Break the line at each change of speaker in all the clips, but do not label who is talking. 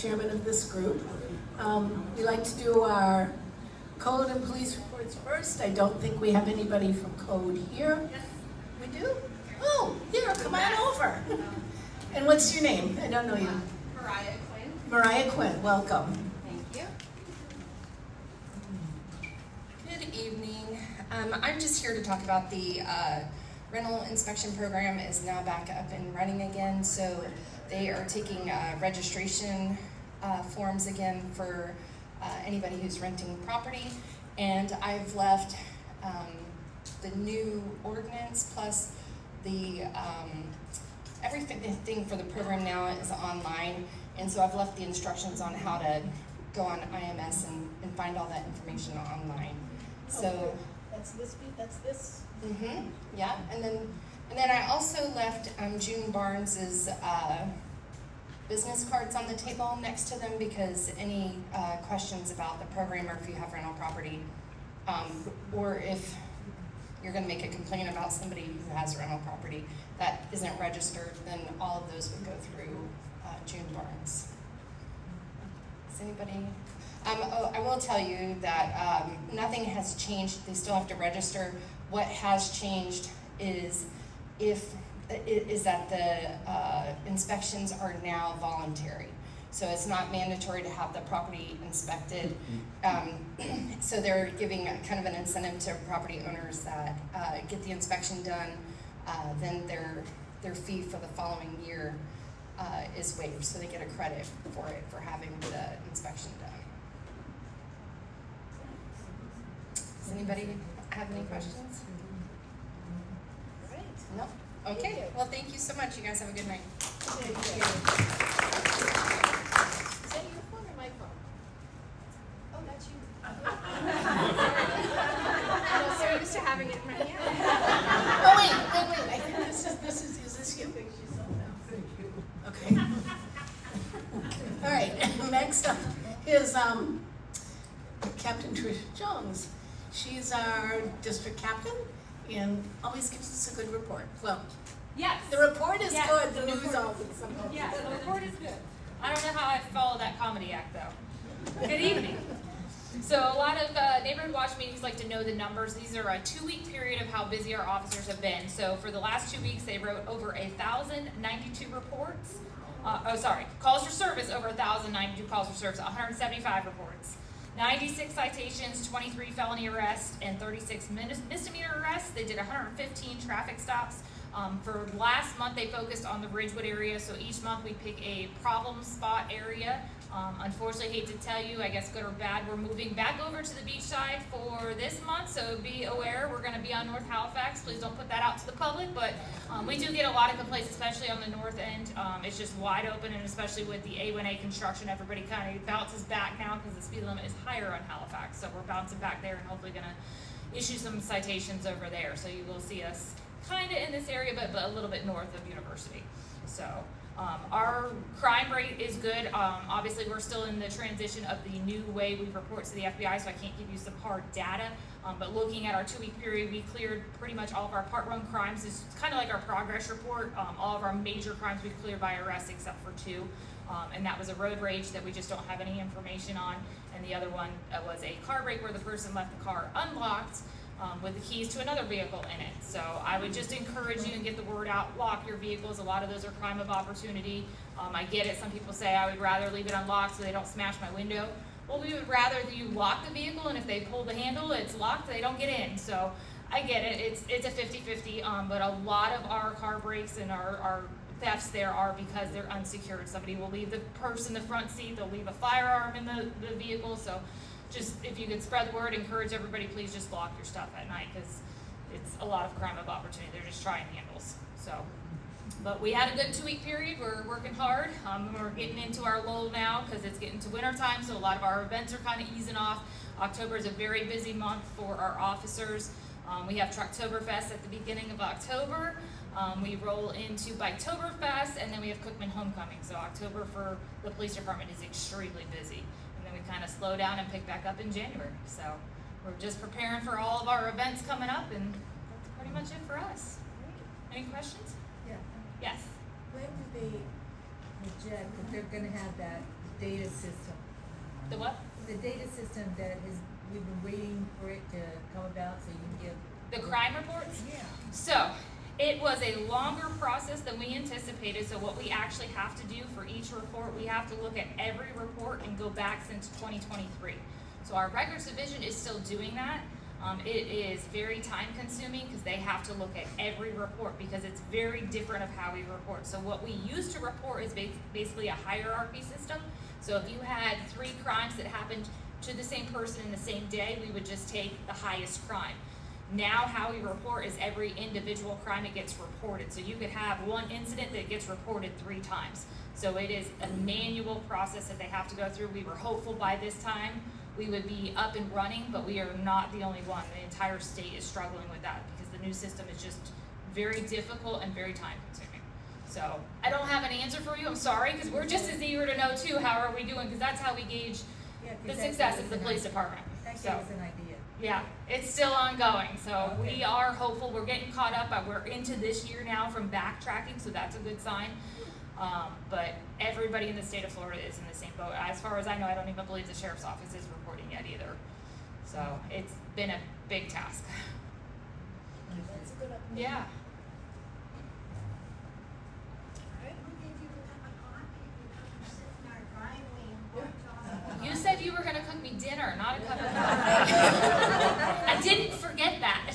chairman of this group. We like to do our code and police reports first. I don't think we have anybody from code here.
Yes.
We do? Oh, here, come on over. And what's your name? I don't know you.
Mariah Quinn.
Mariah Quinn, welcome.
Thank you. Good evening. I'm just here to talk about the rental inspection program is now back up and running again. So they are taking registration forms again for anybody who's renting property. And I've left the new ordinance plus the everything for the program now is online. And so I've left the instructions on how to go on IMS and find all that information online. So
Okay. That's this.
yeah, and then I also left June Barnes's business cards on the table next to them because any questions about the program or if you have rental property, or if you're going to make a complaint about somebody who has rental property that isn't registered, then all of those would go through June Barnes. Does anybody? I will tell you that nothing has changed. They still have to register. What has changed is that the inspections are now voluntary. So it's not mandatory to have the property inspected. So they're giving kind of an incentive to property owners that get the inspection done. Then their fee for the following year is waived, so they get a credit for it for having the inspection done. Does anybody have any questions?
Great.
No? Okay, well, thank you so much. You guys have a good night.
Thank you. Is that your phone or my phone?
Oh, that's you.
I'm so used to having it in my hand.
Oh, wait. I think is this you? Okay. All right, next up is Captain Tricia Jones. She's our district captain and always gives us a good report. Well,
Yes.
the report is
Yes,
good,
the
the news
report.
always sometimes.
Yes, the report is good. I don't know how I follow that comedy act though. Good evening. So a lot of neighborhood watch meetings like to know the numbers. These are a 2-week period of how busy our officers have been. So for the last 2 weeks, they wrote over 1,092 reports. Calls for service, over 1,092 calls for service, 175 reports. 96 citations, 23 felony arrests, and 36 misdemeanor arrests. They did 115 traffic stops. For last month, they focused on the Ridgewood area, so each month we pick a problem spot area. Unfortunately, hate to tell you, I guess good or bad, we're moving back over to the beach side for this month, so be aware, we're going to be on North Halifax. Please don't put that out to the public, but we do get a lot of complaints, especially on the north end. It's just wide open, and especially with the A1A construction, everybody kind of bounces back now because the speed limit is higher on Halifax, so we're bouncing back there and hopefully going to issue some citations over there, so you will see us kind of in this area, but a little bit north of University. So our crime rate is good. Obviously, we're still in the transition of the new way we report to the FBI, so I can't give you some hard data. But looking at our 2-week period, we cleared pretty much all of our part-run crimes. It's kind of like our progress report. All of our major crimes we cleared by arrest except for 2. And that was a road rage that we just don't have any information on. And the other one was a car break where the person left the car unlocked with the keys to another vehicle in it. So I would just encourage you and get the word out, lock your vehicles. A lot of those are crime of opportunity. I get it, some people say I would rather leave it unlocked so they don't smash my window. Well, we would rather that you lock the vehicle, and if they pull the handle, it's locked, they don't get in. So I get it, it's a 50-50, but a lot of our car breaks and our thefts there are because they're unsecured. Somebody will leave the purse in the front seat, they'll leave a firearm in the vehicle. So just, if you could spread the word, encourage everybody, please just lock your stuff at night because it's a lot of crime of opportunity. They're just trying handles. So, but we had a good 2-week period. We're working hard. We're getting into our lull now because it's getting to winter time, so a lot of our events are kind of easing off. October is a very busy month for our officers. We have Trucktoberfest at the beginning of October. We roll into Biketoberfest, and then we have Cookman Homecoming. So October for the police department is extremely busy. We kind of slow down and pick back up in January. So we're just preparing for all of our events coming up, and that's pretty much it for us. Any questions?
Yeah.
Yes.
When do they project that they're gonna have that data system.
The what?
The data system that is, we've been waiting for it to come about so you can give.
The crime reports?
Yeah.
So, it was a longer process than we anticipated, so what we actually have to do for each report, we have to look at every report and go back since 2023. So our records division is still doing that. It is very time consuming because they have to look at every report because it's very different of how we report. So what we used to report is basically a hierarchy system. So if you had 3 crimes that happened to the same person in the same day, we would just take the highest crime. Now how we report is every individual crime that gets reported. So you could have one incident that gets reported 3 times. So it is a manual process that they have to go through. We were hopeful by this time we would be up and running, but we are not the only one. The entire state is struggling with that because the new system is just very difficult and very time consuming. So I don't have an answer for you, I'm sorry, because we're just as eager to know too, how are we doing, because that's how we gauge
Yeah, 'cause
the
that
success
gave
of the
us an
police
idea.
department.
That
So.
gave us an idea.
Yeah, it's still ongoing, so
Okay.
we are hopeful, we're getting caught up, we're into this year now from backtracking, so that's a good sign. But everybody in the state of Florida is in the same boat. As far as I know, I don't even believe the sheriff's office is reporting yet either. So it's been a big task.
That's a good update.
Yeah. You said you were gonna cook me dinner, not a cup of coffee. I didn't forget that.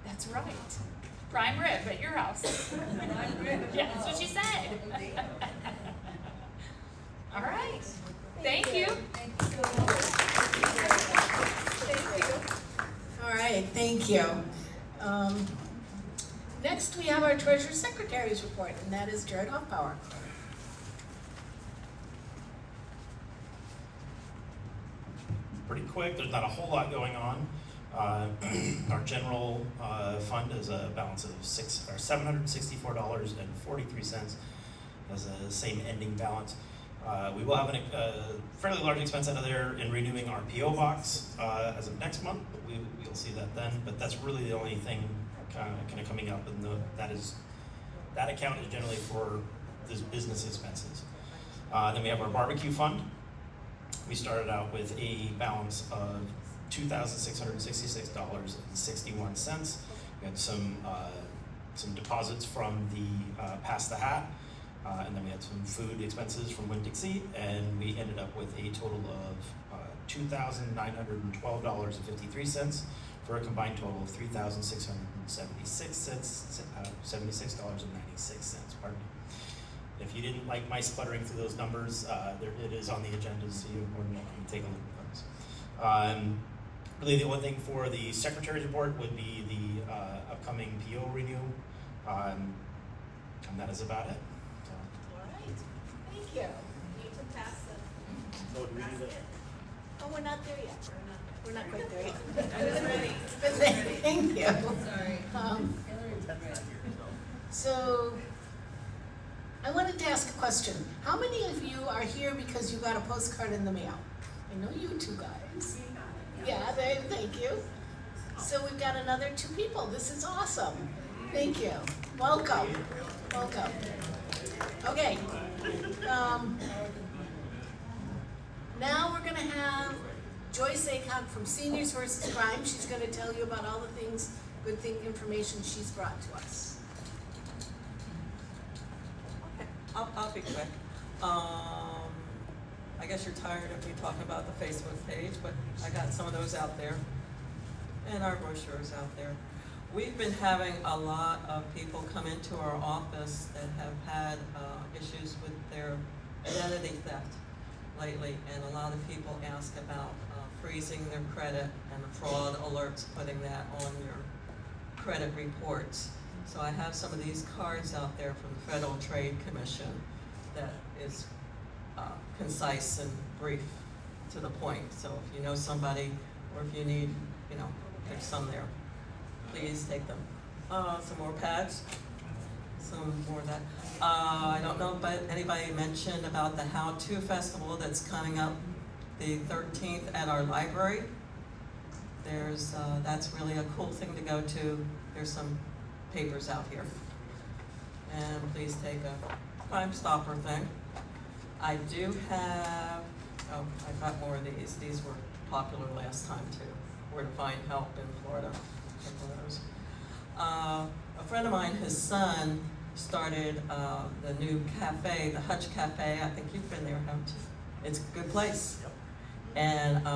That's right. Prime rib at your house. Yeah, that's what she said. All right. Thank you.
All right, thank you. Next, we have our Treasurer Secretary's report, and that is Jared Hoffbauer.
Pretty quick, there's not a whole lot going on. Our general fund is a balance of $764.43, as a same ending balance. We will have a fairly large expense out of there in renewing our PO box as of next month, but we'll see that then. But that's really the only thing kind of coming up, and that account is generally for this business expenses. Then we have our barbecue fund. We started out with a balance of $2,666.61. We had some deposits from the Pass the Hat, and then we had some food expenses from Winn-Dixie, and we ended up with a total of $2,912.53 for a combined total of $3,676.96. Pardon me. If you didn't like my sputtering through those numbers, it is on the agenda, so you're more than welcome to take a look at those. Really, the only thing for the Secretary's report would be the upcoming PO renew, and that is about it. So.
All right, thank you. Need to pass the.
So do we do that?
Oh, we're not there yet. We're not quite there yet.
I was ready.
Thank you.
Sorry.
So, I wanted to ask a question. How many of you are here because you got a postcard in the mail? I know you 2 guys. Yeah, thank you. So we've got another 2 people. This is awesome. Thank you. Welcome. Welcome. Okay. Now we're gonna have Joyce Acock from Seniors vs. Crime. She's gonna tell you about all the things, good thing information she's brought to us.
I'll be quick. I guess you're tired of me talking about the Facebook page, but I got some of those out there, and our brochures out there. We've been having a lot of people come into our office that have had issues with their identity theft lately, and a lot of people ask about freezing their credit and the fraud alerts, putting that on your credit reports. So I have some of these cards out there from the Federal Trade Commission that is concise and brief to the point. So if you know somebody, or if you need, there's some there. Please take them. Some more pads. Some more of that. I don't know, but anybody mentioned about the How To Festival that's coming up the 13th at our library. That's really a cool thing to go to. There's some papers out here. And please take a Crime Stopper thing. I do have, oh, I got more of these. These were popular last time too. Where to find help in Florida. A couple of those. A friend of mine, his son, started the new cafe, the Hutch Cafe. I think you've been there, haven't you? It's a good place.
Yep.
And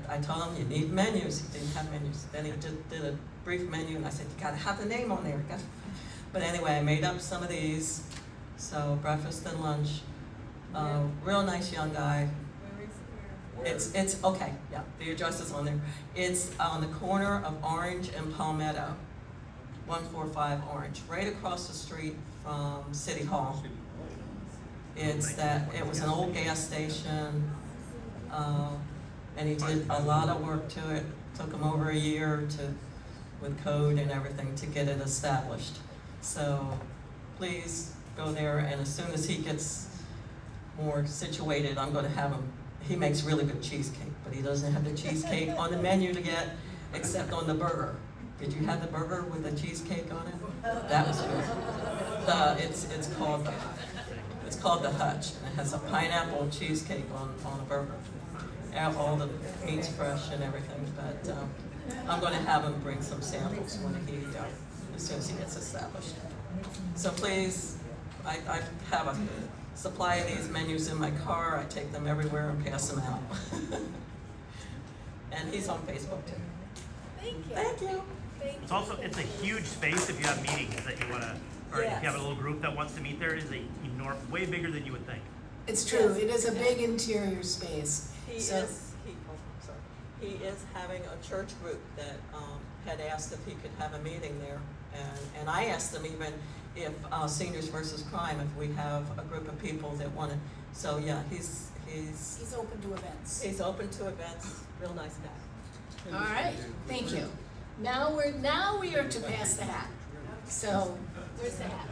I told him you need menus. He didn't have menus. Then he did a brief menu, and I said you gotta have the name on there. But anyway, I made up some of these. So breakfast and lunch. Real nice young guy.
Where is it?
It's okay. Yeah, the address is on there. It's on the corner of Orange and Palmetto, 145 Orange, right across the street from City Hall. It was an old gas station, and he did a lot of work to it. Took him over a year with code and everything to get it established. So please go there, and as soon as he gets more situated, I'm going to have him. He makes really good cheesecake, but he doesn't have the cheesecake on the menu to get, except on the burger. Did you have the burger with the cheesecake on it? That was good. It's called the Hutch, and it has a pineapple cheesecake on the burger. All the meat's fresh and everything, but I'm going to have him bring some samples when as soon as he gets established. So please, I have a supply of these menus in my car. I take them everywhere and pass them out. And he's on Facebook too.
Thank you.
Thank you.
It's also, it's a huge space if you have meetings that you wanna, or if you have a little group that wants to meet there, it is way bigger than you would think.
It's true, it is a big interior space.
He
So-
he is having a church group that had asked if he could have a meeting there. And I asked them even if Seniors versus Crime, if we have a group of people that want to, so yeah, he's
open to events.
open to events, real nice guy.
All right, thank you. Now we are to pass the hat. So, where's the hat?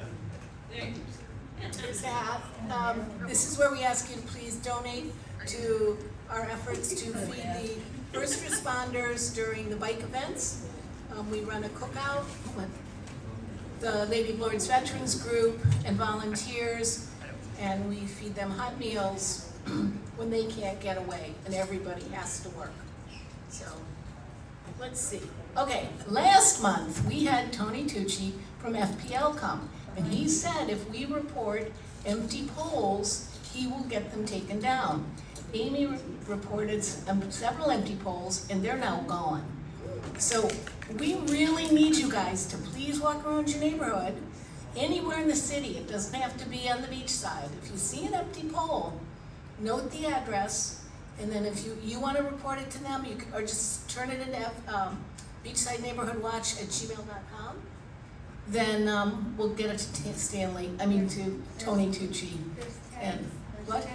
Here's the hat. This is where we ask you to please donate to our efforts to feed the first responders during the bike events. We run a cookout with the Lady of Lords Veterans Group and volunteers, and we feed them hot meals when they can't get away, and everybody has to work. So, let's see. Okay, last month we had Tony Tucci from FPL come, and he said if we report empty polls, he will get them taken down. Amy reported several empty polls, and they're now gone. So we really need you guys to please walk around your neighborhood, anywhere in the city. It doesn't have to be on the beach side. If you see an empty poll, note the address, and then if you want to report it to them, you can, or just turn it into Beachside Neighborhood Watch at gmail.com. Then we'll get it to Tony Tucci. And what?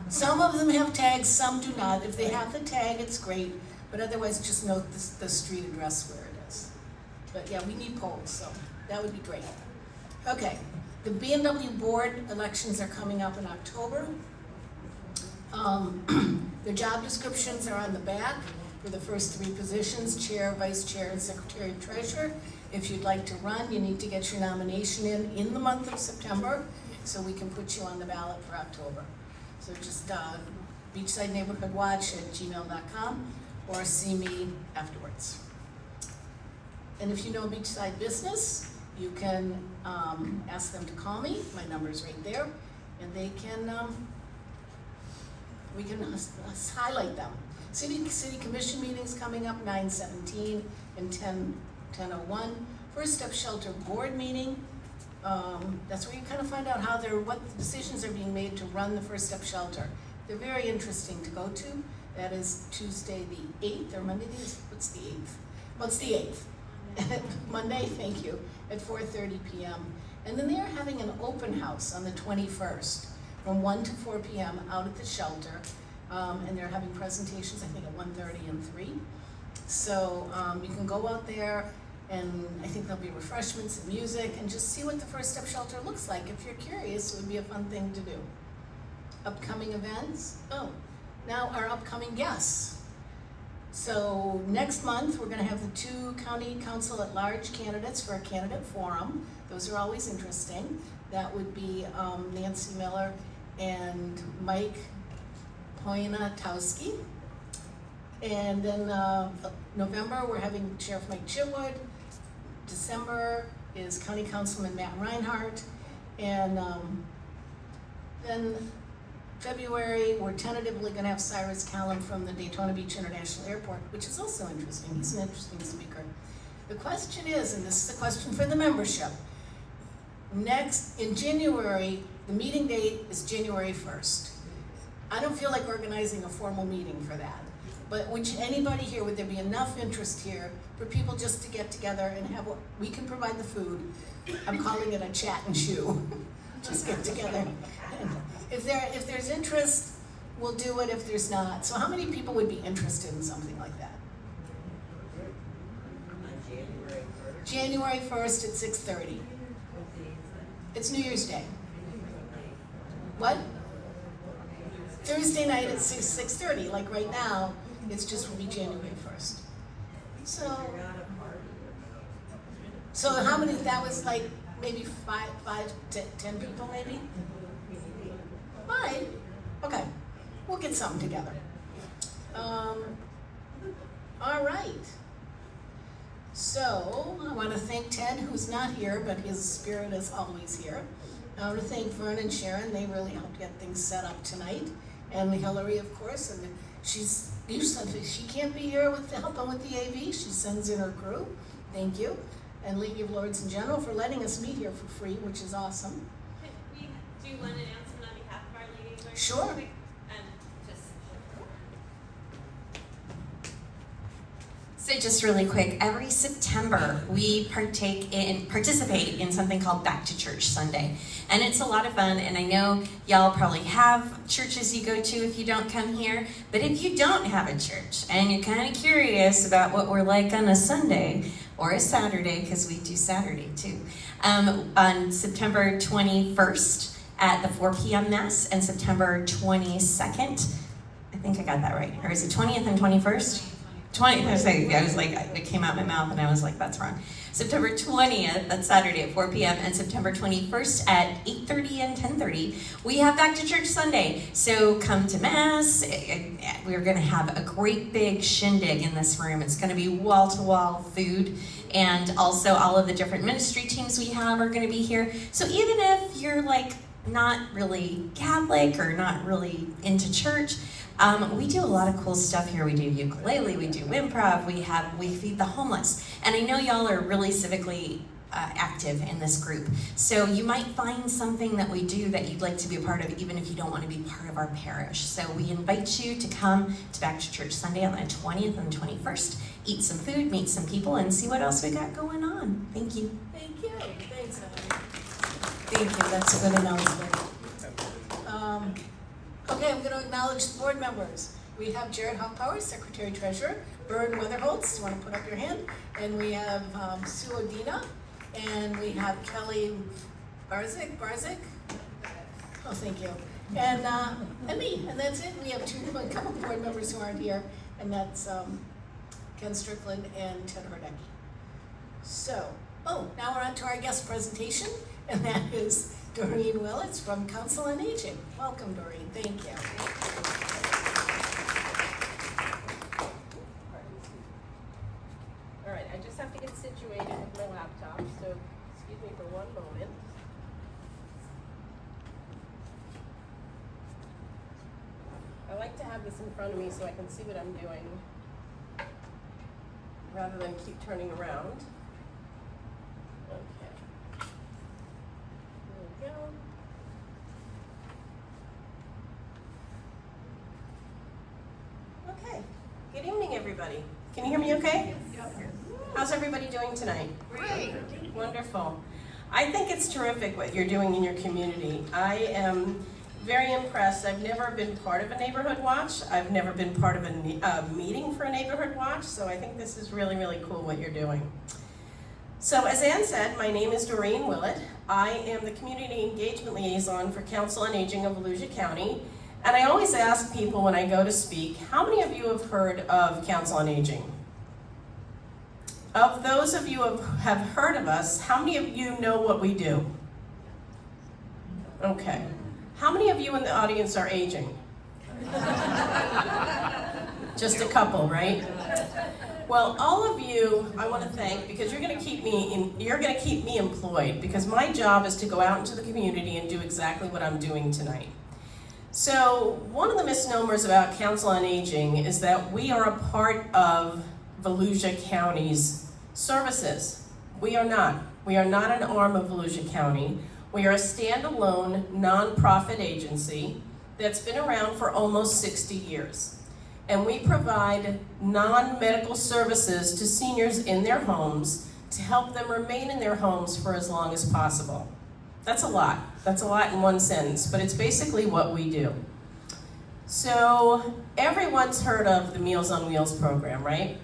Some of them have tags, some do not. If they have the tag, it's great, but otherwise just note the street address where it is. But yeah, we need polls, so that would be great. Okay, the BNW board elections are coming up in October. The job descriptions are on the back for the first three positions, chair, vice chair, and secretary treasurer. If you'd like to run, you need to get your nomination in the month of September so we can put you on the ballot for October. So just Beachside Neighborhood Watch at gmail.com or see me afterwards. And if you know Beachside Business, you can ask them to call me. My number's right there, and they can we can highlight them. City Commission meetings coming up 9/17 and 10/01. First Step Shelter Board meeting. That's where you kind of find out what decisions are being made to run the First Step Shelter. They're very interesting to go to. That is Tuesday the 8th, or Monday what's the 8th? Well, it's the 8th. Monday, thank you, at 4:30 p.m. And then they're having an open house on the 21st from 1 to 4 p.m. out at the shelter. And they're having presentations, I think, at 1:30 and 3. So you can go out there, and I think there'll be refreshments and music, and just see what the First Step Shelter looks like. If you're curious, it would be a fun thing to do. Upcoming events. Oh, now our upcoming guests. So next month, we're going to have the 2 county council at large candidates for a candidate forum. Those are always interesting. That would be Nancy Miller and Mike Poinatowski. And then November, we're having Sheriff Mike Chitwood. December is County Councilman Matt Reinhardt. And then February, we're tentatively gonna have Cyrus Callum from the Daytona Beach International Airport, which is also interesting. He's an interesting speaker. The question is, and this is a question for the membership, next, in January, the meeting date is January 1st. I don't feel like organizing a formal meeting for that. But anybody here, would there be enough interest here for people just to get together and have what, we can provide the food. I'm calling it a chat and chew. Just get together. And if there's interest, we'll do it. If there's not. So how many people would be interested in something like that? January 1st at 6:30. It's New Year's Day. What? Thursday night at 6:30. Like right now, it's just will be January 1st. So how many? That was like maybe 5 to 10 people, maybe. 5. Okay, we'll get something together. All right. So I want to thank Ted, who's not here, but his spirit is always here. I want to thank Vern and Sharon. They really helped get things set up tonight. And Hillary, of course, and she can't be here with helping with the AV. She sends in her crew. Thank you. And League of Lords in general for letting us meet here for free, which is awesome.
Can we do one announcement on behalf of our League of Lords?
Sure.
So just really quick, every September we participate in something called Back to Church Sunday. And it's a lot of fun, and I know y'all probably have churches you go to if you don't come here, but if you don't have a church and you're kind of curious about what we're like on a Sunday or a Saturday, because we do Saturday too, on September 21st at the 4 p.m. Mass and September 22nd, I think I got that right, or is it 20th and 21st? I was like, it came out my mouth and I was like, that's wrong. September 20th, that's Saturday at 4 p.m. and September 21st at 8:30 and 10:30, we have Back to Church Sunday. So come to Mass. We're going to have a great big shindig in this room. It's going to be wall-to-wall food, and also all of the different ministry teams we have are going to be here. So even if you're like not really Catholic or not really into church, we do a lot of cool stuff here. We do ukulele, we do improv, we feed the homeless. And I know y'all are really civically active in this group. So you might find something that we do that you'd like to be a part of, even if you don't want to be part of our parish. So we invite you to come to Back to Church Sunday on the 20th and 21st, eat some food, meet some people, and see what else we got going on. Thank you.
Thank you. Thanks, Emily. Thank you. That's a good announcement. Okay, I'm going to acknowledge the board members. We have Jared Hoffpower, Secretary Treasurer, Bird Weatherholtz, you want to put up your hand? And we have Sue Odina, and we have Kelly Barzik. Oh, thank you. And me, and that's it. We have a couple board members who aren't here, and that's Ken Strickland and Ted Hordecki. So, now we're on to our guest presentation, and that is Doreen Willits from Council on Aging. Welcome, Doreen. Thank you.
All right, I just have to get situated with my laptop, so excuse me for one moment. I like to have this in front of me so I can see what I'm doing, rather than keep turning around. Okay. There we go. Okay. Good evening, everybody. Can you hear me okay? Yep. How's everybody doing tonight?
Great.
Wonderful. I think it's terrific what you're doing in your community. I am very impressed. I've never been part of a neighborhood watch. I've never been part of a meeting for a neighborhood watch, so I think this is really, really cool what you're doing. So as Ann said, my name is Doreen Willett. I am the Community Engagement Liaison for Council on Aging of Volusia County. And I always ask people when I go to speak, how many of you have heard of Council on Aging? Of those of you who have heard of us, how many of you know what we do? Okay. How many of you in the audience are aging? Just a couple, right? Well, all of you, I want to thank, because you're going to keep me employed, because my job is to go out into the community and do exactly what I'm doing tonight. So, one of the misnomers about Council on Aging is that we are a part of Volusia County's services. We are not. We are not an arm of Volusia County. We are a standalone nonprofit agency that's been around for almost 60 years. And we provide non-medical services to seniors in their homes to help them remain in their homes for as long as possible. That's a lot. That's a lot in one sentence, but it's basically what we do. So everyone's heard of the Meals on Wheels program, right?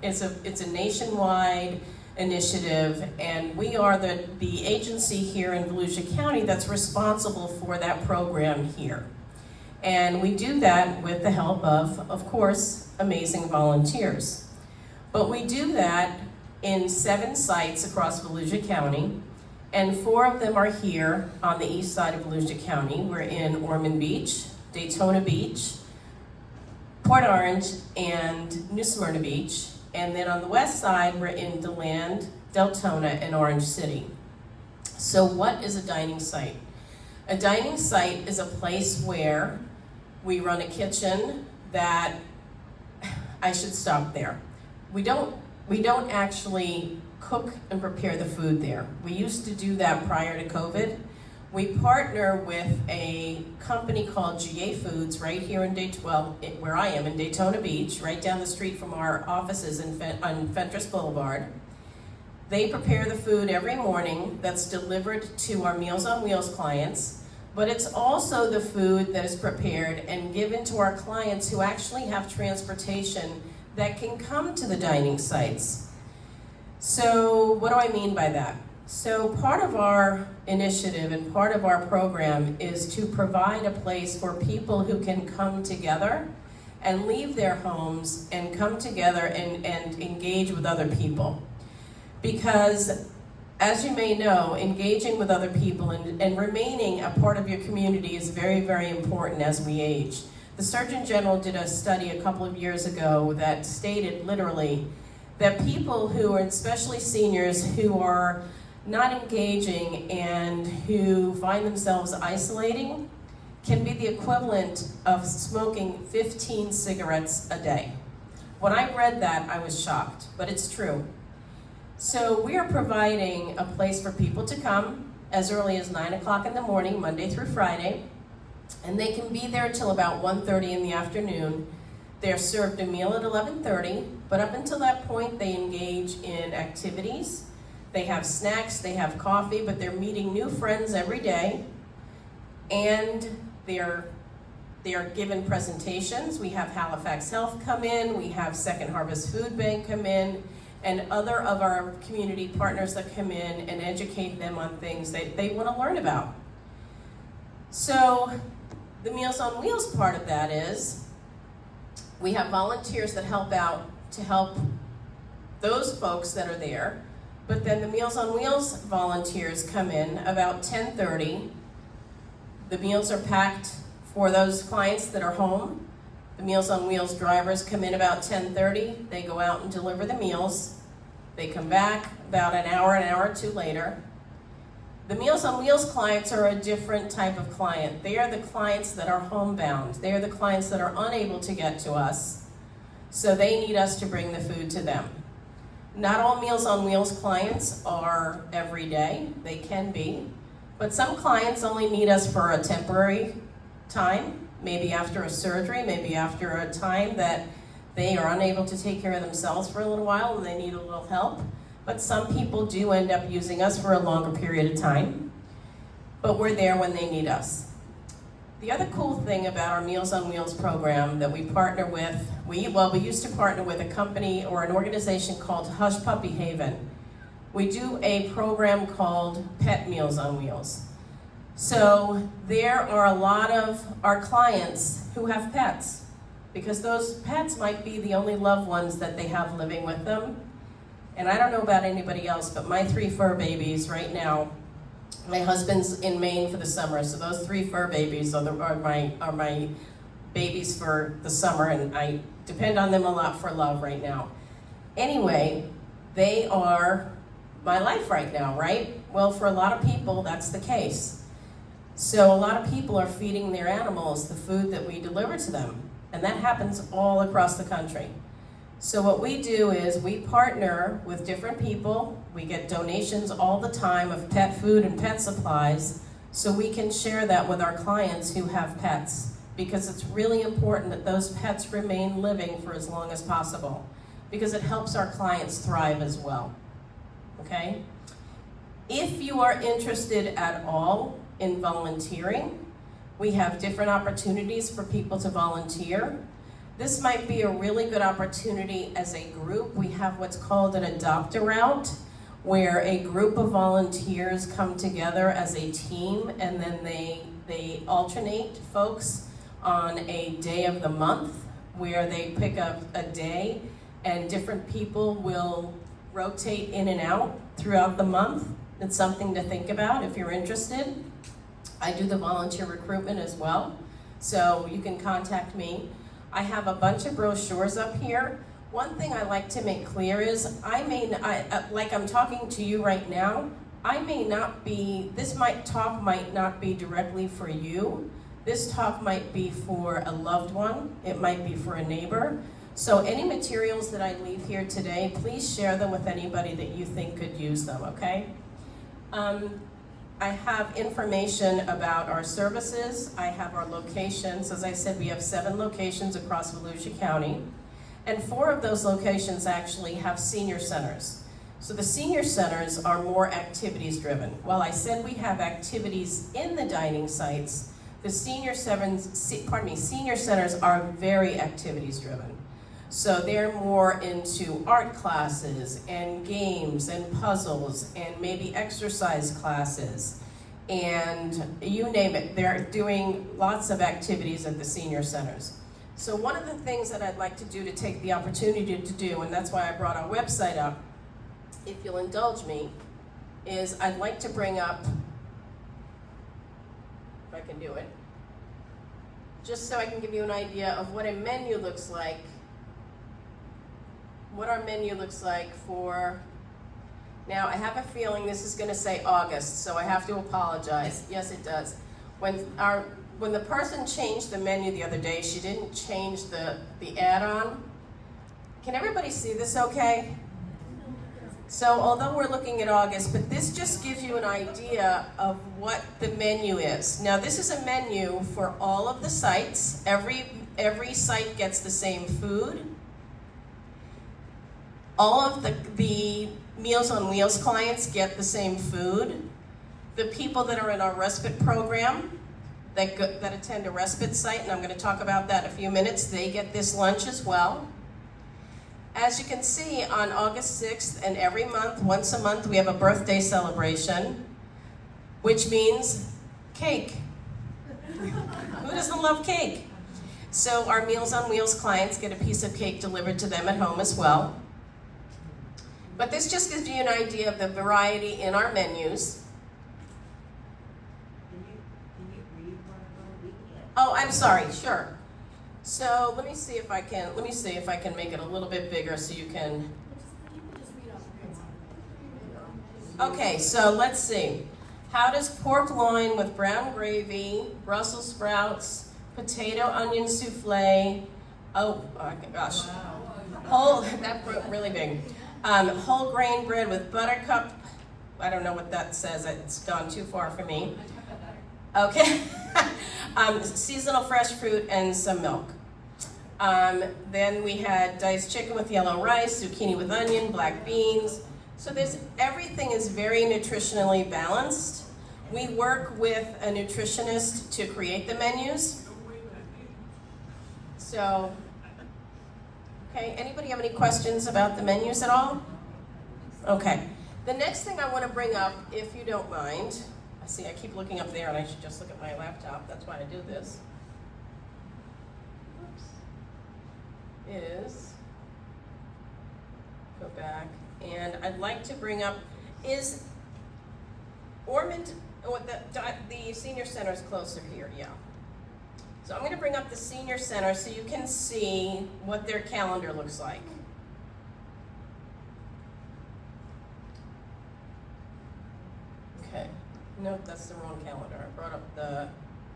It's a nationwide initiative, and we are the agency here in Volusia County that's responsible for that program here. And we do that with the help of course, amazing volunteers. But we do that in 7 sites across Volusia County, and 4 of them are here on the east side of Volusia County. We're in Ormond Beach, Daytona Beach, Port Orange, and New Smyrna Beach. And then on the west side, we're in DeLand, Deltona, and Orange City. So what is a dining site? A dining site is a place where we run a kitchen that, I should stop there. We don't actually cook and prepare the food there. We used to do that prior to COVID. We partner with a company called GA Foods right here in where I am in Daytona Beach, right down the street from our offices on Fentress Boulevard. They prepare the food every morning that's delivered to our Meals on Wheels clients, but it's also the food that is prepared and given to our clients who actually have transportation that can come to the dining sites. So what do I mean by that? So part of our initiative and part of our program is to provide a place for people who can come together and leave their homes and come together and engage with other people. Because as you may know, engaging with other people and remaining a part of your community is very, very important as we age. The Surgeon General did a study a couple of years ago that stated literally that people who are, especially seniors, who are not engaging and who find themselves isolating can be the equivalent of smoking 15 cigarettes a day. When I read that, I was shocked, but it's true. So we are providing a place for people to come as early as 9 o'clock in the morning, Monday through Friday, and they can be there till about 1:30 in the afternoon. They're served a meal at 11:30, but up until that point, they engage in activities. They have snacks, they have coffee, but they're meeting new friends every day, and they're given presentations. We have Halifax Health come in, we have Second Harvest Food Bank come in, and other of our community partners that come in and educate them on things they want to learn about. So the Meals on Wheels part of that is we have volunteers that help out to help those folks that are there, but then the Meals on Wheels volunteers come in about 10:30. The meals are packed for those clients that are home. The Meals on Wheels drivers come in about 10:30. They go out and deliver the meals. They come back about an hour or two later. The Meals on Wheels clients are a different type of client. They are the clients that are homebound. They are the clients that are unable to get to us, so they need us to bring the food to them. Not all Meals on Wheels clients are every day. They can be, but some clients only need us for a temporary time, maybe after a surgery, maybe after a time that they are unable to take care of themselves for a little while and they need a little help. But some people do end up using us for a longer period of time, but we're there when they need us. The other cool thing about our Meals on Wheels program that we partner with, we used to partner with a company or an organization called Hush Puppy Haven. We do a program called Pet Meals on Wheels. So there are a lot of our clients who have pets, because those pets might be the only loved ones that they have living with them. And I don't know about anybody else, but my 3 fur babies right now My husband's in Maine for the summer, so those 3 fur babies are my babies for the summer, and I depend on them a lot for love right now. Anyway, they are my life right now, right? Well, for a lot of people, that's the case. So a lot of people are feeding their animals the food that we deliver to them, and that happens all across the country. So what we do is we partner with different people. We get donations all the time of pet food and pet supplies, so we can share that with our clients who have pets, because it's really important that those pets remain living for as long as possible, because it helps our clients thrive as well, okay? If you are interested at all in volunteering, we have different opportunities for people to volunteer. This might be a really good opportunity as a group. We have what's called an adopt-a-route, where a group of volunteers come together as a team, and then they alternate folks on a day of the month where they pick up a day, and different people will rotate in and out throughout the month. It's something to think about if you're interested. I do the volunteer recruitment as well, so you can contact me. I have a bunch of brochures up here. One thing I like to make clear is like I'm talking to you right now, this talk might not be directly for you. This talk might be for a loved one. It might be for a neighbor. So any materials that I leave here today, please share them with anybody that you think could use them, okay? I have information about our services. I have our locations. As I said, we have 7 locations across Volusia County, and 4 of those locations actually have senior centers. So the senior centers are more activities driven. While I said we have activities in the dining sites, the senior centers are very activities driven. So they're more into art classes and games and puzzles and maybe exercise classes and you name it. They're doing lots of activities at the senior centers. So one of the things that I'd like to do to take the opportunity to do, and that's why I brought our website up, if you'll indulge me, is I'd like to bring up, if I can do it, just so I can give you an idea of what a menu looks like. What our menu looks like for, now I have a feeling this is going to say August, so I have to apologize. Yes, it does. When the person changed the menu the other day, she didn't change the add-on. Can everybody see this okay? So although we're looking at August, but this just gives you an idea of what the menu is. Now this is a menu for all of the sites. Every site gets the same food. All of the Meals on Wheels clients get the same food. The people that are in our respite program, that attend a respite site, and I'm going to talk about that in a few minutes, they get this lunch as well. As you can see, on August 6th and every month, once a month, we have a birthday celebration, which means cake. Who doesn't love cake? So our Meals on Wheels clients get a piece of cake delivered to them at home as well. But this just gives you an idea of the variety in our menus.
Can you read one of them?
Oh, I'm sorry, sure. So let me see if I can make it a little bit bigger so you can. Okay, so let's see. How does pork loin with brown gravy, Brussels sprouts, potato onion souffle, oh my gosh, that broke really big. Whole grain bread with buttercup, I don't know what that says, it's gone too far for me. Okay, seasonal fresh fruit and some milk. Then we had diced chicken with yellow rice, zucchini with onion, black beans. So everything is very nutritionally balanced. We work with a nutritionist to create the menus. So, okay, anybody have any questions about the menus at all? Okay, the next thing I want to bring up, if you don't mind, I keep looking up there and I should just look at my laptop, that's why I do this. Is, go back, and I'd like to bring up, is Ormond, What the senior center is closer here, yeah. So I'm gonna bring up the senior center so you can see what their calendar looks like. Okay, nope, that's the wrong calendar. I brought up the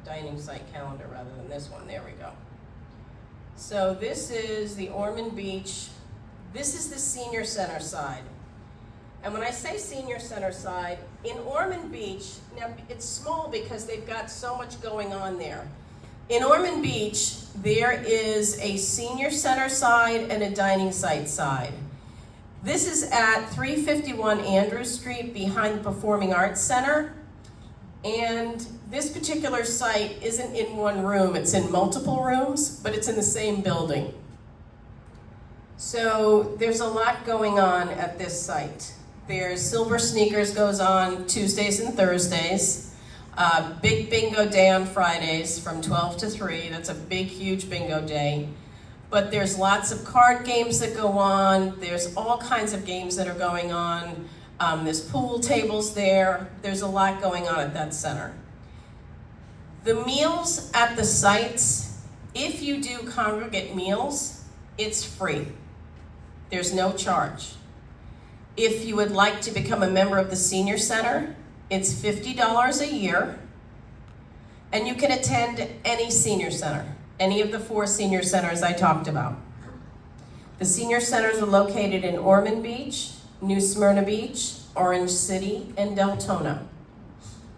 dining site calendar rather than this one, there we go. So this is the Ormond Beach, this is the senior center side. And when I say senior center side, in Ormond Beach, now it's small because they've got so much going on there. In Ormond Beach, there is a senior center side and a dining site side. This is at 351 Andrews Street behind the Performing Arts Center. And this particular site isn't in one room, it's in multiple rooms, but it's in the same building. So there's a lot going on at this site. There's Silver Sneakers goes on Tuesdays and Thursdays. Big bingo day on Fridays from 12 to 3. That's a big, huge bingo day. But there's lots of card games that go on. There's all kinds of games that are going on. There's pool tables there. There's a lot going on at that center. The meals at the sites, if you do congregate meals, it's free. There's no charge. If you would like to become a member of the senior center, it's $50 a year, and you can attend any senior center, any of the 4 senior centers I talked about. The senior centers are located in Ormond Beach, New Smyrna Beach, Orange City, and Deltona.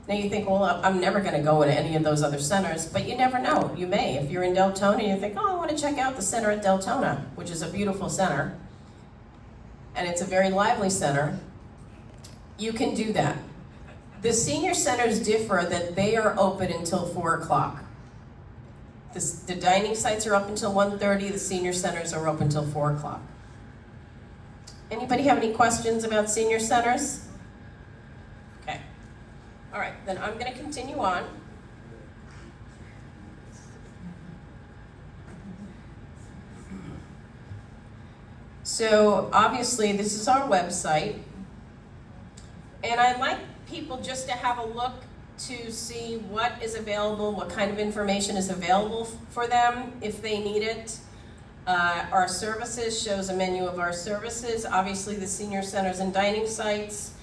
Now you think, well, I'm never going to go to any of those other centers, but you never know. You may. If you're in Deltona, you think, oh, I want to check out the center at Deltona, which is a beautiful center, and it's a very lively center. You can do that. The senior centers differ that they are open until 4 o'clock. The dining sites are up until 1:30, the senior centers are open until 4 o'clock. Anybody have any questions about senior centers? Okay. All right, then I'm going to continue on. So obviously this is our website, and I'd like people just to have a look to see what is available, what kind of information is available for them if they need it. Our services shows a menu of our services, obviously the senior centers and dining sites,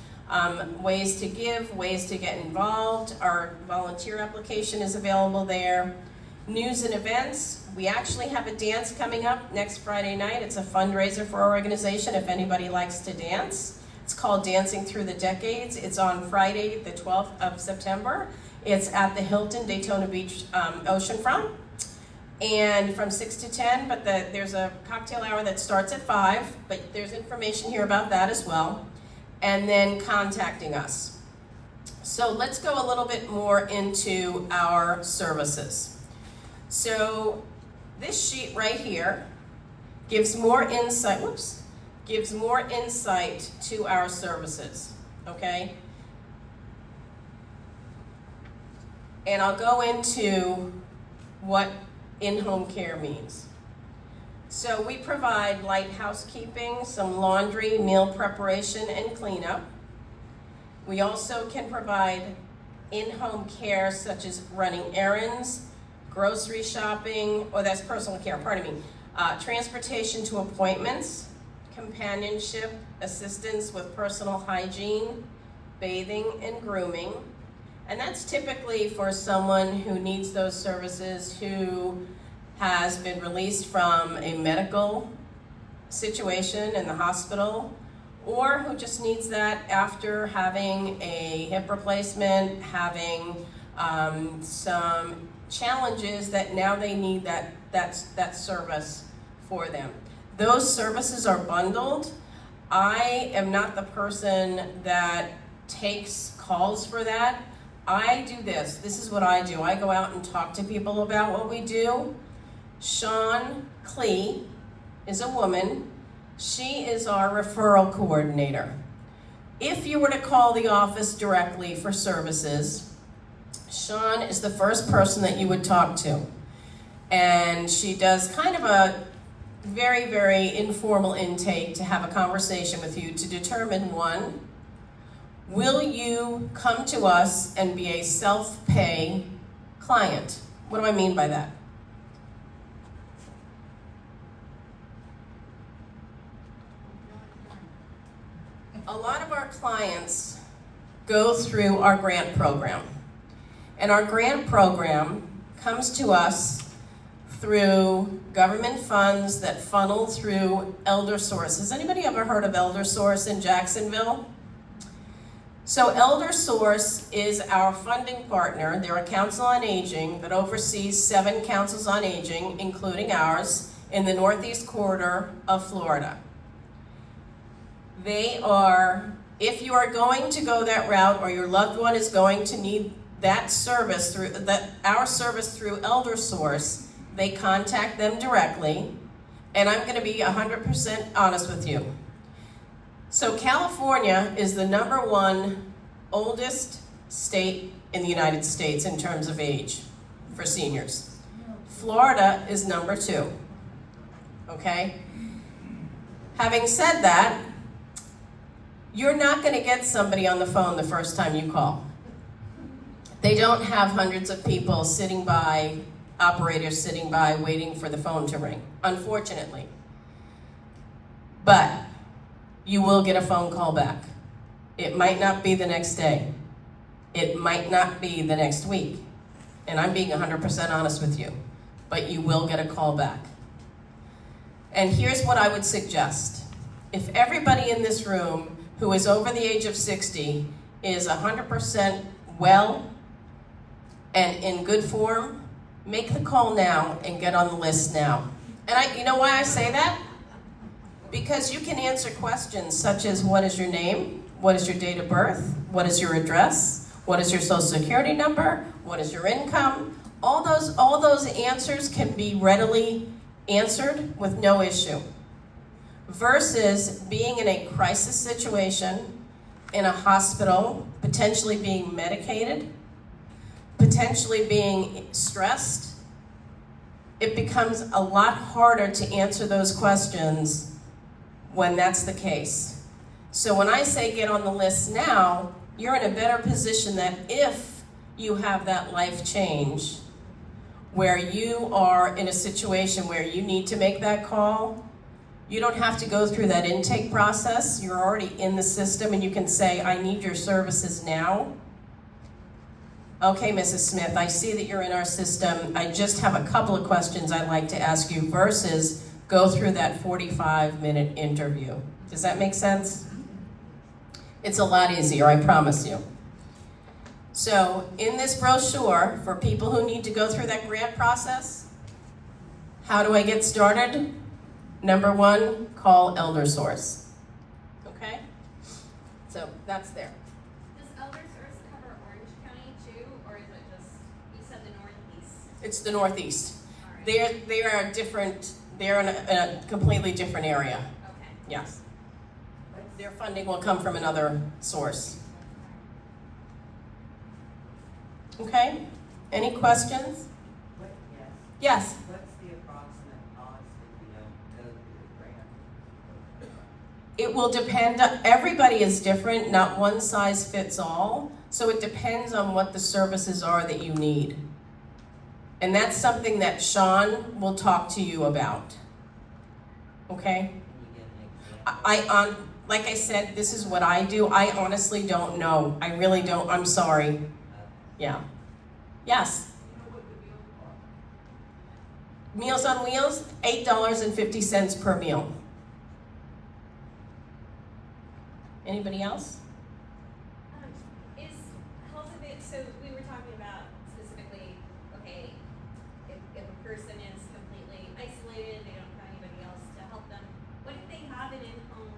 ways to give, ways to get involved. Our volunteer application is available there. News and events, we actually have a dance coming up next Friday night. It's a fundraiser for our organization if anybody likes to dance. It's called Dancing Through the Decades. It's on Friday, the 12th of September. It's at the Hilton Daytona Beach Oceanfront, and from 6 to 10, but there's a cocktail hour that starts at 5, but there's information here about that as well, and then contacting us. So let's go a little bit more into our services. So this sheet right here gives more insight, gives more insight to our services, okay? And I'll go into what in-home care means. So we provide light housekeeping, some laundry, meal preparation, and cleanup. We also can provide in-home care such as running errands, grocery shopping, that's personal care, pardon me, transportation to appointments, companionship, assistance with personal hygiene, bathing, and grooming. And that's typically for someone who needs those services, who has been released from a medical situation in the hospital, or who just needs that after having a hip replacement, having some challenges that now they need that service for them. Those services are bundled. I am not the person that takes calls for that. I do this. This is what I do. I go out and talk to people about what we do. Shawn Klee is a woman. She is our referral coordinator. If you were to call the office directly for services, Shawn is the first person that you would talk to. And she does kind of a very, very informal intake to have a conversation with you to determine, one, will you come to us and be a self-pay client? What do I mean by that? A lot of our clients go through our grant program. And our grant program comes to us through government funds that funnel through ElderSource. Has anybody ever heard of ElderSource in Jacksonville? So ElderSource is our funding partner. They're a council on aging that oversees 7 councils on aging, including ours, in the Northeast corridor of Florida. They are, if you are going to go that route or your loved one is going to need that service through our service through ElderSource, they contact them directly, and I'm going to be 100% honest with you. So California is the #1 oldest state in the United States in terms of age for seniors. Florida is #2. Okay? Having said that, you're not going to get somebody on the phone the first time you call. They don't have hundreds of people sitting by, operators sitting by, waiting for the phone to ring, unfortunately. But you will get a phone call back. It might not be the next day. It might not be the next week. And I'm being 100% honest with you. But you will get a call back. And here's what I would suggest. If everybody in this room who is over the age of 60 is 100% well and in good form, make the call now and get on the list now. And you know why I say that? Because you can answer questions such as, what is your name? What is your date of birth? What is your address? What is your social security number? What is your income? All those answers can be readily answered with no issue. Versus being in a crisis situation, in a hospital, potentially being medicated, potentially being stressed, it becomes a lot harder to answer those questions when that's the case. So when I say get on the list now, you're in a better position that if you have that life change, where you are in a situation where you need to make that call, you don't have to go through that intake process. You're already in the system and you can say, I need your services now. Okay, Mrs. Smith, I see that you're in our system. I just have a couple of questions I'd like to ask you versus go through that 45-minute interview. Does that make sense? It's a lot easier, I promise you. So in this brochure, for people who need to go through that grant process, how do I get started? #1, call ElderSource. Okay? So that's there.
Does ElderSource cover Orange County too, or is it just, you said the Northeast?
It's the Northeast.
All right.
They are different, they're in a completely different area.
Okay.
Yes. Their funding will come from another source. Okay? Any questions? Yes?
What's the approximate cost if you don't go through the grant?
It will depend, everybody is different, not one size fits all. So it depends on what the services are that you need. And that's something that Sean will talk to you about. Okay?
Can you give an example?
Like I said, this is what I do. I honestly don't know. I really don't. I'm sorry. Yeah. Yes? Meals on Wheels, $8.50 per meal. Anybody else?
Is health of it, so we were talking about specifically, okay, if a person is completely isolated, they don't have anybody else to help them, what if they have an in-home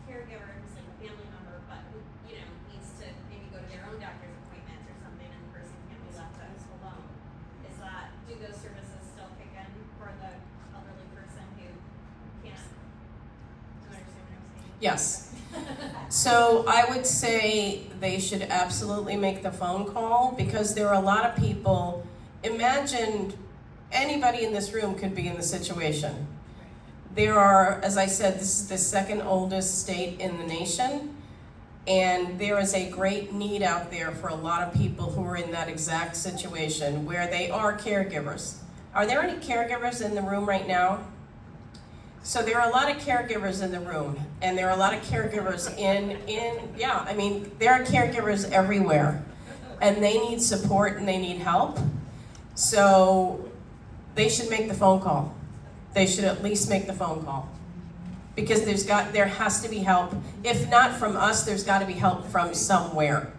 caregiver who's like a family member, but who, you know, needs to maybe go to their own doctor's appointments or something, and the person can't be left alone? Is that, do those services still kick in for the elderly person who can't? Do you understand what I'm saying?
Yes. So I would say they should absolutely make the phone call because there are a lot of people, imagine anybody in this room could be in the situation. There are, as I said, this is the second oldest state in the nation. And there is a great need out there for a lot of people who are in that exact situation where they are caregivers. Are there any caregivers in the room right now? So there are a lot of caregivers in the room, and there are a lot of caregivers I mean, there are caregivers everywhere, and they need support and they need help. So they should make the phone call. They should at least make the phone call. Because there has to be help. If not from us, there's got to be help from somewhere.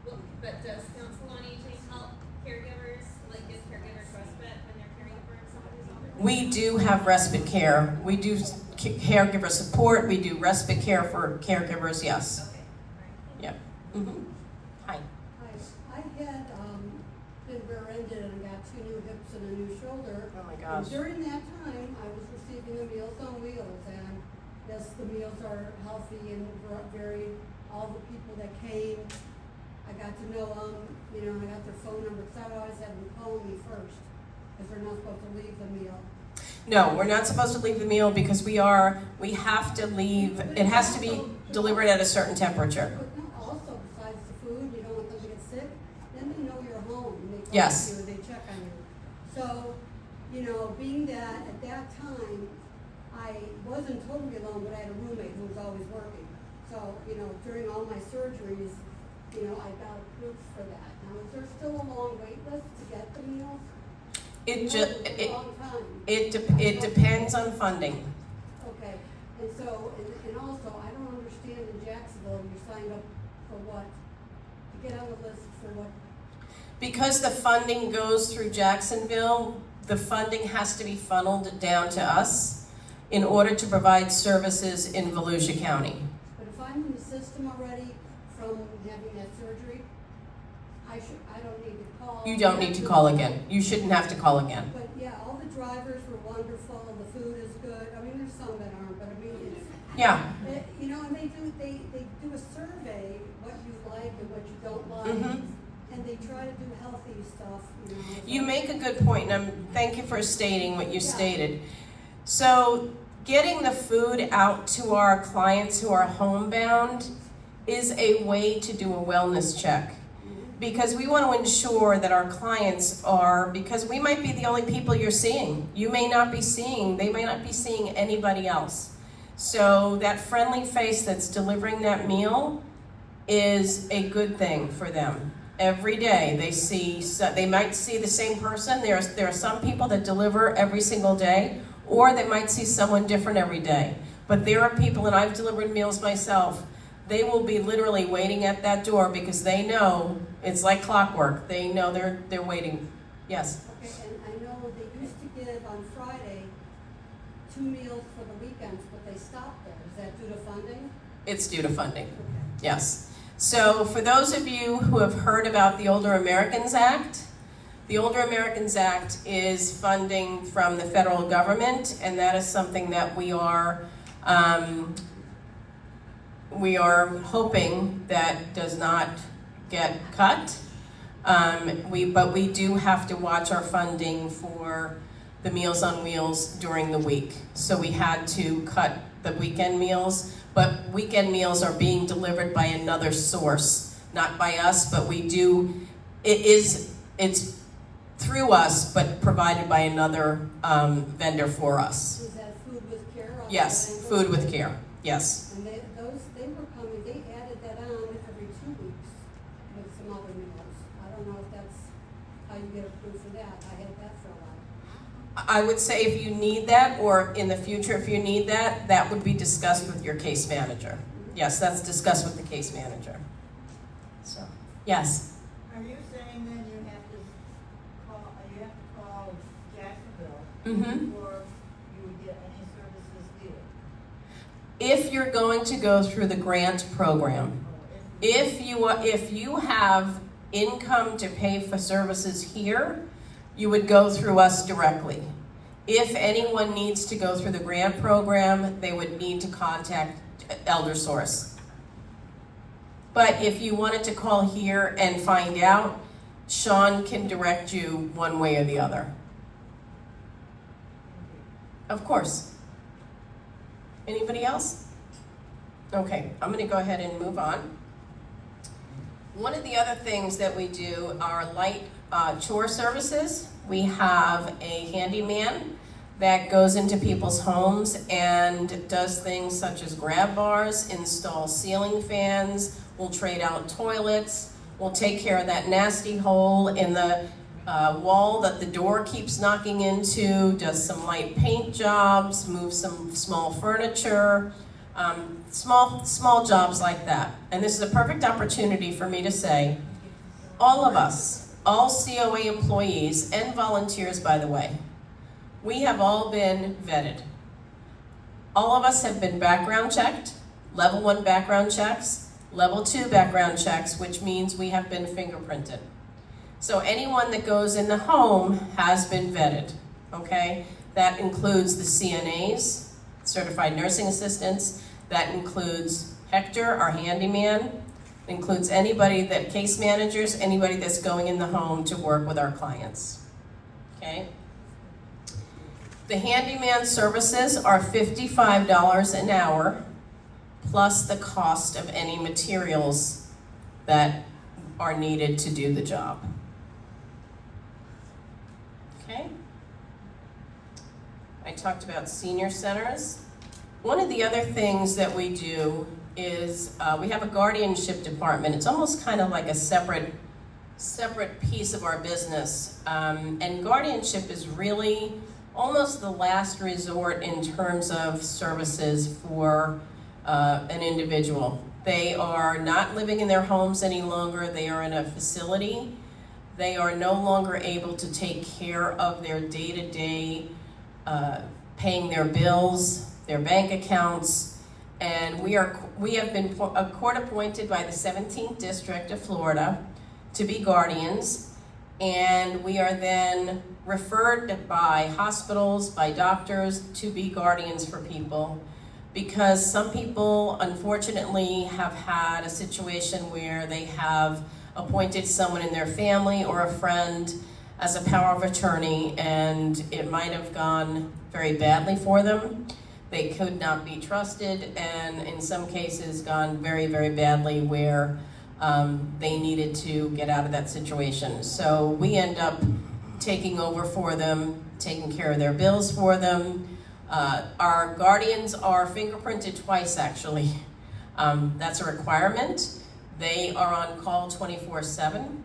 Well, but does Council on Aging help caregivers, like give caregivers respite when they're caring for someone who's older?
We do have respite care. We do caregiver support. We do respite care for caregivers, yes.
Okay, alright.
Yep. Mm-hmm. Hi.
I had been rear-ended and got 2 new hips and a new shoulder.
Oh my
And
gosh.
during that time, I was receiving the Meals on Wheels, and yes, the meals are healthy and very, all the people that came, I got to know them, I got their phone number, because I always had them call me first, because they're not supposed to leave the meal.
No, we're not supposed to leave the meal because we have to leave, it has to be delivered at a certain temperature.
But no, also, besides the food, you don't want them to get sick, then they know you're home, and they
Yes.
call you, they check on you. So, being that at that time, I wasn't totally alone, but I had a roommate who was always working. So, during all my surgeries, I got groups for that. Now, is there still a long wait list to get the meals?
It
was a long time.
it depends on funding.
Okay, and so, and also, I don't understand in Jacksonville, you signed up for what? To get on the list for what?
Because the funding goes through Jacksonville, the funding has to be funneled down to us in order to provide services in Volusia County.
But if I'm in the system already from having that surgery, I don't need to call.
You don't need to call again. You shouldn't have to call again.
But yeah, all the drivers were wonderful, and the food is good. I mean, there's some that aren't, but I mean, it's.
Yeah.
And they do a survey, what you like and what you don't like.
Mhm.
And they try to do healthy stuff,
You make a good point, and thank you for stating what you
Yeah.
stated. So, getting the food out to our clients who are homebound is a way to do a wellness check. Because we want to ensure that our clients are, because we might be the only people you're seeing. You may not be seeing, they may not be seeing anybody else. So that friendly face that's delivering that meal is a good thing for them. Every day they might see the same person. There are some people that deliver every single day, or they might see someone different every day. But there are people, and I've delivered meals myself, they will be literally waiting at that door because they know it's like clockwork. They know they're waiting. Yes?
Okay, and I know they used to give on Friday 2 meals for the weekends, but they stopped there. Is that due to funding?
It's due to funding.
Okay.
Yes. So for those of you who have heard about the Older Americans Act, the Older Americans Act is funding from the federal government, and that is something that we are hoping that does not get cut. But we do have to watch our funding for the Meals on Wheels during the week. So we had to cut the weekend meals, but weekend meals are being delivered by another source, not by us, but it's through us, but provided by another vendor for us.
Is that Food with Care?
Yes, Food with Care, yes.
And they were coming, they added that on every 2 weeks with some other meals. I don't know if that's how you get approved for that. I had that for a while.
I would say if you need that, or in the future if you need that, that would be discussed with your case manager. Yes, that's discussed with the case manager. So, yes.
Are you saying then you have to call Jacksonville
Mm-hmm.
before you would get any services here?
If you're going to go through the grant program, if you have income to pay for services here, you would go through us directly. If anyone needs to go through the grant program, they would need to contact ElderSource. But if you wanted to call here and find out, Sean can direct you one way or the other. Of course. Anybody else? Okay, I'm gonna go ahead and move on. One of the other things that we do are light chore services. We have a handyman that goes into people's homes and does things such as grab bars, install ceiling fans, we'll trade out toilets, we'll take care of that nasty hole in the wall that the door keeps knocking into, does some light paint jobs, move some small furniture, small jobs like that. And this is a perfect opportunity for me to say, all of us, all COA employees and volunteers, by the way, we have all been vetted. All of us have been background checked, level 1 background checks, level 2 background checks, which means we have been fingerprinted. So anyone that goes in the home has been vetted, okay? That includes the CNAs, certified nursing assistants. That includes Hector, our handyman. It includes anybody that, case managers, anybody that's going in the home to work with our clients, okay? The handyman services are $55 an hour, plus the cost of any materials that are needed to do the job. Okay? I talked about senior centers. One of the other things that we do is we have a guardianship department. It's almost kind of like a separate piece of our business. And guardianship is really almost the last resort in terms of services for an individual. They are not living in their homes any longer. They are in a facility. They are no longer able to take care of their day-to-day paying their bills, their bank accounts, and we have been court appointed by the 17th District of Florida to be guardians, and we are then referred by hospitals, by doctors to be guardians for people, because some people unfortunately have had a situation where they have appointed someone in their family or a friend as a power of attorney, and it might have gone very badly for them. They could not be trusted, and in some cases gone very, very badly where they needed to get out of that situation. So we end up taking over for them, taking care of their bills for them. Our guardians are fingerprinted twice, actually. That's a requirement. They are on call 24/7.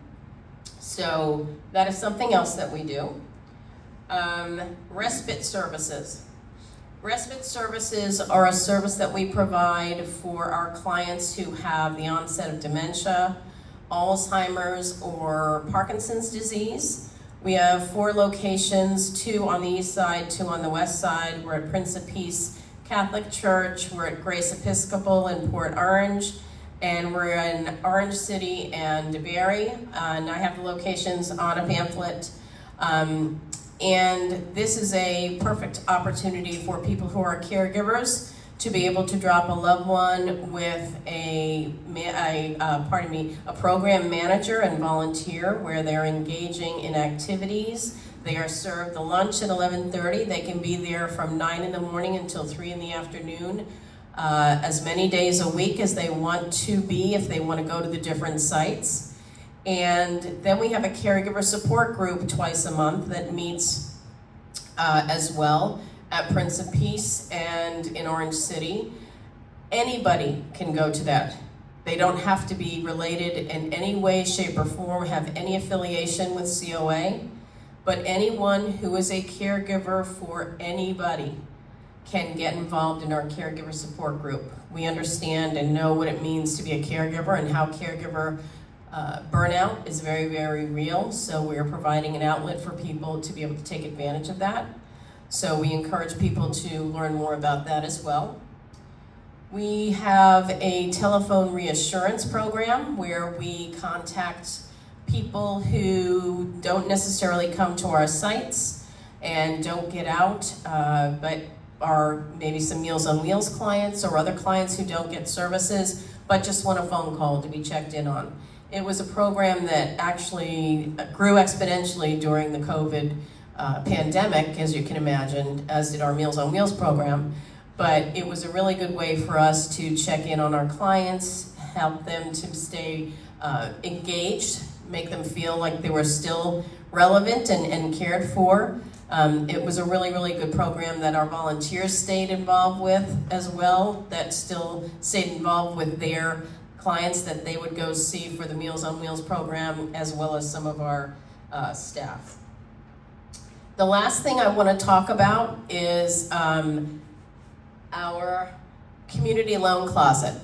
So that is something else that we do. Respite services. Respite services are a service that we provide for our clients who have the onset of dementia, Alzheimer's, or Parkinson's disease. We have 4 locations, 2 on the east side, 2 on the west side. We're at Prince of Peace Catholic Church. We're at Grace Episcopal in Port Orange. And we're in Orange City and DeBerry. And I have the locations on a pamphlet. And this is a perfect opportunity for people who are caregivers to be able to drop a loved one with a program manager and volunteer where they're engaging in activities. They are served the lunch at 11:30. They can be there from 9 in the morning until 3 in the afternoon, as many days a week as they want to be if they want to go to the different sites. And then we have a caregiver support group twice a month that meets as well at Prince of Peace and in Orange City. Anybody can go to that. They don't have to be related in any way, shape, or form, have any affiliation with COA, but anyone who is a caregiver for anybody can get involved in our caregiver support group. We understand and know what it means to be a caregiver and how caregiver burnout is very, very real, so we're providing an outlet for people to be able to take advantage of that. So we encourage people to learn more about that as well. We have a telephone reassurance program where we contact people who don't necessarily come to our sites and don't get out, but are maybe some Meals on Wheels clients or other clients who don't get services, but just want a phone call to be checked in on. It was a program that actually grew exponentially during the COVID pandemic, as you can imagine, as did our Meals on Wheels program. But it was a really good way for us to check in on our clients, help them to stay engaged, make them feel like they were still relevant and cared for. It was a really, really good program that our volunteers stayed involved with as well, that still stayed involved with their clients that they would go see for the Meals on Wheels program, as well as some of our staff. The last thing I want to talk about is our community loan closet.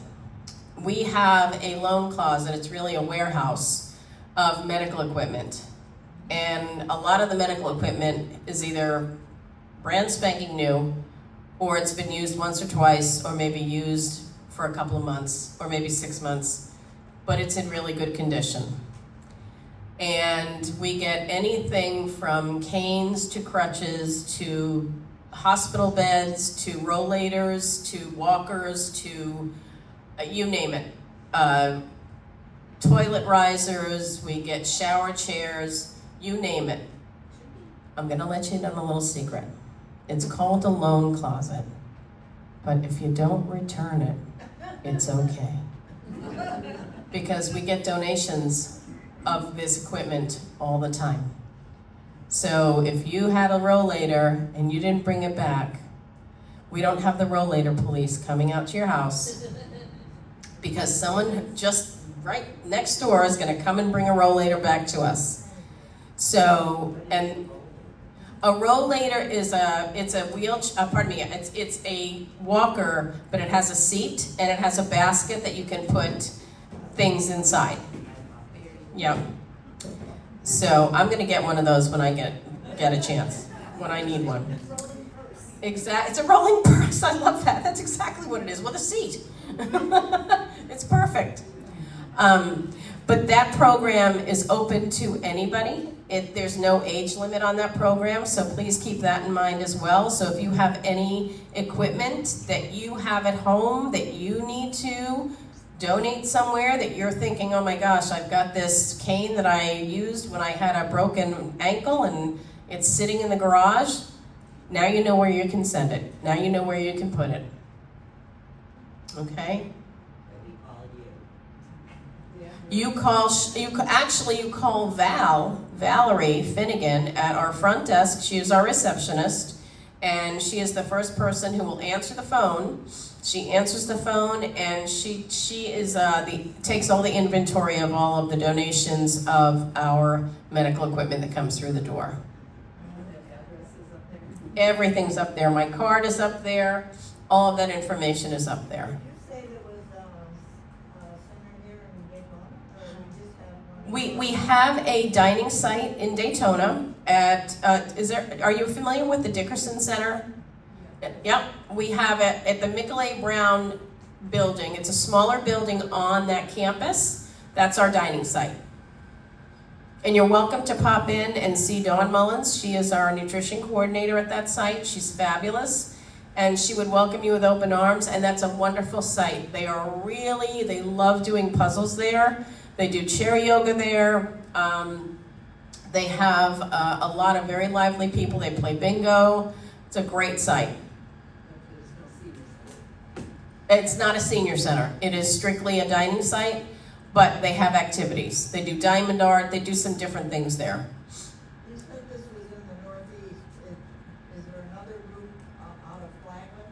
We have a loan closet. It's really a warehouse of medical equipment. And a lot of the medical equipment is either brand spanking new, or it's been used once or twice, or maybe used for a couple of months, or maybe 6 months, but it's in really good condition. And we get anything from canes to crutches to hospital beds to rollators to walkers to you name it. Toilet risers, we get shower chairs, you name it. I'm gonna let you in on a little secret. It's called a loan closet, but if you don't return it, it's okay. Because we get donations of this equipment all the time. So if you had a rollator and you didn't bring it back, we don't have the rollator police coming out to your house because someone just right next door is gonna come and bring a rollator back to us. So, and a rollator is it's a walker, but it has a seat and it has a basket that you can put things inside. Yep. So I'm gonna get one of those when I get a chance, when I need one. Exactly, it's a rolling purse. I love that. That's exactly what it is, with a seat. It's perfect. But that program is open to anybody. There's no age limit on that program, so please keep that in mind as well. So if you have any equipment that you have at home that you need to donate somewhere, that you're thinking, oh my gosh, I've got this cane that I used when I had a broken ankle and it's sitting in the garage, now you know where you can send it. Now you know where you can put it. Okay? You call Valerie Finnegan at our front desk. She is our receptionist, and she is the first person who will answer the phone. She answers the phone, and she is takes all the inventory of all of the donations of our medical equipment that comes through the door. Everything's up there. My card is up there. All of that information is up there. We have a dining site in Daytona at, are you familiar with the Dickerson Center? Yep, we have it at the Michael A. Brown building. It's a smaller building on that campus. That's our dining site. And you're welcome to pop in and see Dawn Mullins. She is our nutrition coordinator at that site. She's fabulous. And she would welcome you with open arms, and that's a wonderful site. They love doing puzzles there. They do chair yoga there. They have a lot of very lively people. They play bingo. It's a great site. It's not a senior center. It is strictly a dining site, but they have activities. They do diamond art. They do some different things there.
You said this was in the Northeast. Is there another group out of Flagler?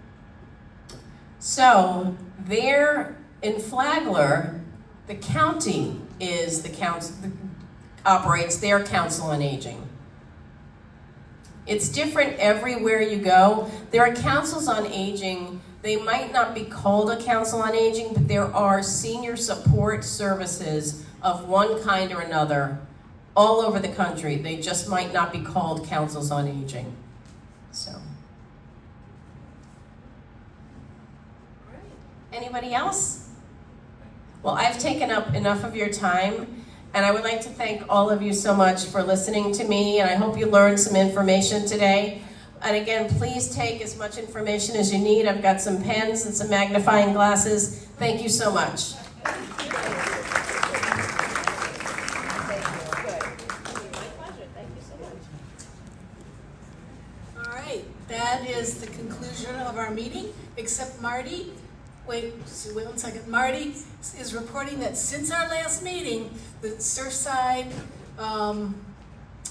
So there in Flagler, the county is the council, operates their council on aging. It's different everywhere you go. There are councils on aging. They might not be called a council on aging, but there are senior support services of one kind or another all over the country. They just might not be called councils on aging. So. Anybody else? Well, I've taken up enough of your time, and I would like to thank all of you so much for listening to me, and I hope you learned some information today. And again, please take as much information as you need. I've got some pens and some magnifying glasses. Thank you so much.
My pleasure. Thank you so much.
All right. that is the conclusion of our meeting, except Marty, wait 1 second. Marty is reporting that since our last meeting, the Surfside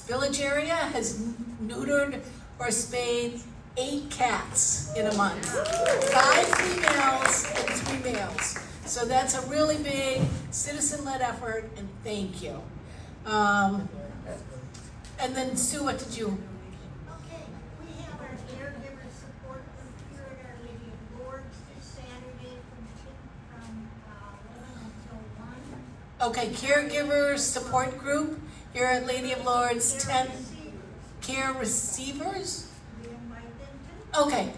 village area has neutered or spayed 8 cats in a month. 5 females and 3 males. So that's a really big citizen-led effort, and thank you. And then Sue, what did you?
Okay, we have our caregiver support group here at Our Lady of Lourdes this Saturday from 11 until 1.
Okay, caregiver support group here at Lady of Lourdes, 10 care receivers?
We invite them to.
Okay,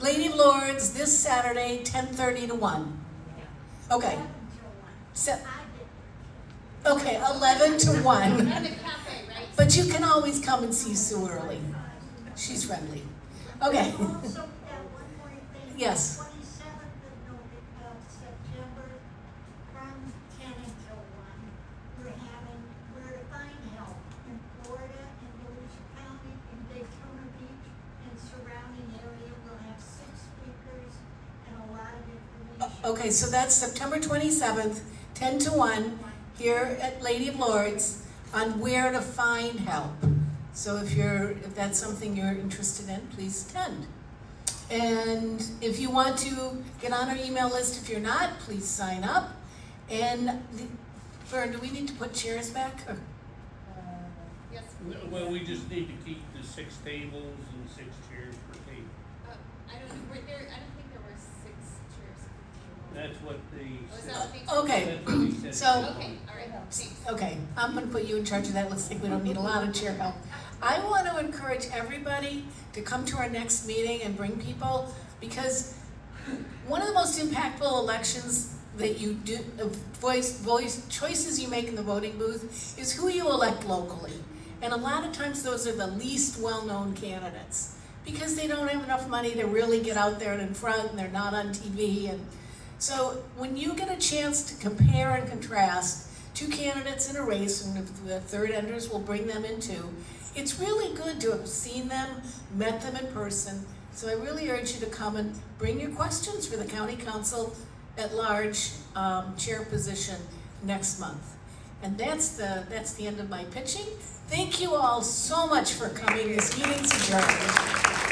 Lady of Lourdes this Saturday, 10:30 to 1. Okay.
11 till 1.
Se-
I did.
Okay, 11 to 1.
At the cafe, right?
But you can always come and see Sue early. She's friendly. Okay.
Also, one more thing.
Yes.
27th of September from 10 until 1. We're to find help in Florida, in Volusia County, in Daytona Beach, and surrounding area. We'll have 6 speakers and a lot of information.
Okay, so that's September 27th, 10 to 1, here at Lady of Lourdes, on where to find help. So if that's something you're interested in, please attend. And if you want to get on our email list, if you're not, please sign up. And Vern, do we need to put chairs back? Or?
Yes.
Well, we just need to keep the 6 tables and 6 chairs per table.
I don't think there were 6 chairs.
That's what the.
Oh, is that what they
Okay,
That's what he said.
so,
Okay, all right, thanks.
okay, I'm gonna put you in charge of that. Looks like we don't need a lot of chair help. I want to encourage everybody to come to our next meeting and bring people, because one of the most impactful elections that you do, voice choices you make in the voting booth is who you elect locally. And a lot of times those are the least well-known candidates, because they don't have enough money to really get out there and in front, and they're not on TV. And so when you get a chance to compare and contrast 2 candidates in a race, and if the third enters, we'll bring them in too, it's really good to have seen them, met them in person. So I really urge you to come and bring your questions for the county council at large chair position next month. And that's the end of my pitching. Thank you all so much for coming. This meeting's adjourned.